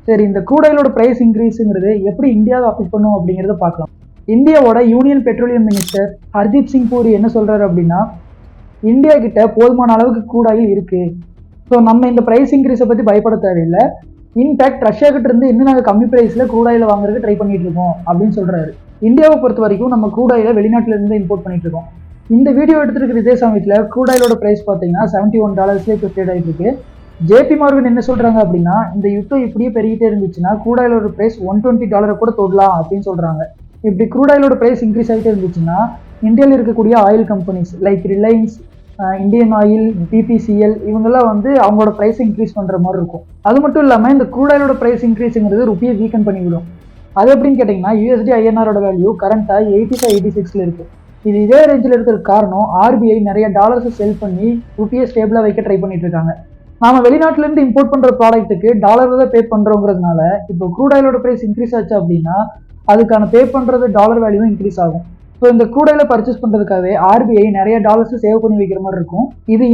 சரி, இந்த crude ஆயிலோட price இன்க்ரீஸுங்கிறது எப்படி இந்தியாவை அஃபெக்ட் பண்ணும் அப்படிங்கிறத பார்க்கலாம். இந்தியாவோட union petroleum minister Hardeep Singh puri என்ன சொல்றாரு அப்படின்னா, இந்தியா கிட்ட போதுமான அளவுக்கு க்ரூட் ஆயில் இருக்கு. ஸோ நம்ம இந்த பிரைஸ் இன்க்ரீஸை பற்றி பயப்பட தேவையில்லை. இன்ஃபேக்ட் ரஷ்யா கிட்ட இருந்து இன்னும் நாங்கள் கம்மி பிரைஸில் க்ரூட் ஆயில வாங்குறதுக்கு ட்ரை பண்ணிட்டு இருக்கோம் அப்படின்னு சொல்றாரு. இந்தியாவை பொறுத்த வரைக்கும் நம்ம க்ரூட் ஆயில வெளிநாட்டில இருந்து இம்போர்ட் பண்ணிட்டு இருக்கோம். இந்த வீடியோ எடுத்துருக்கிற இதே சமயத்தில் க்ரூட் ஆயிலோட பிரைஸ் பார்த்தீங்கன்னா $71 இப்போ ட்ரேட் ஆகிட்டு இருக்கு. ஜேபி மார்கன் என்ன சொல்றாங்க அப்படின்னா, இந்த யுத்தம் இப்படியே பெருகிட்டே இருந்துச்சுன்னா க்ரூட் ஆயிலோட பிரைஸ் $120 கூட தொடலாம் அப்படின்னு சொல்றாங்க. இப்படி க்ரூட் ஆயிலோட பிரைஸ் இன்க்ரீஸ் ஆகிட்டே இருந்துச்சுன்னா இந்தியாவில் இருக்கக்கூடிய oil companies like Reliance, Indian oil, BPCL இவங்கெல்லாம் வந்து அவங்களோட ப்ரைஸ் இன்க்ரீஸ் பண்ணுற மாதிரி இருக்கும். அது மட்டும் இல்லாமல் இந்த க்ரூட் ஆயிலோட ப்ரைஸ் இன்க்ரீஸுங்கிறது ருப்பியை வீக்கன் பண்ணிவிடும். அது எப்படின்னு கேட்டிங்கன்னா, யூஎஸ்டி ஐஎன்ஆரோட வேல்யூ கரண்ட்டாக 85-86 இருக்குது. இது இதே ரேஞ்சில் இருக்கிற காரணம் ஆர்பிஐ நிறைய டாலர்ஸை செல் பண்ணி ருப்பியை ஸ்டேபிளாக வைக்க ட்ரை பண்ணிட்டு இருக்காங்க. நாம வெளிநாட்டிலேருந்து இம்போர்ட் பண்ணுற ப்ராடக்ட்டுக்கு டாலரில் தான் பே பண்ணுறோங்கிறதுனால இப்போ க்ரூட் ஆயிலோட ப்ரைஸ் இன்க்ரீஸ் ஆச்சு அப்படின்னா அதுக்கான பே பண்ணுறது டாலர் வேல்யூவும் இன்க்ரீஸ் ஆகும். ஸோ இந்த க்ரூட் ஆயிலை பர்ச்சேஸ் பண்ணுறதுக்காகவே ஆர்பிஐ நிறைய டாலர்ஸ் சேவ் பண்ணி வைக்கிற மாதிரி இருக்கும். இது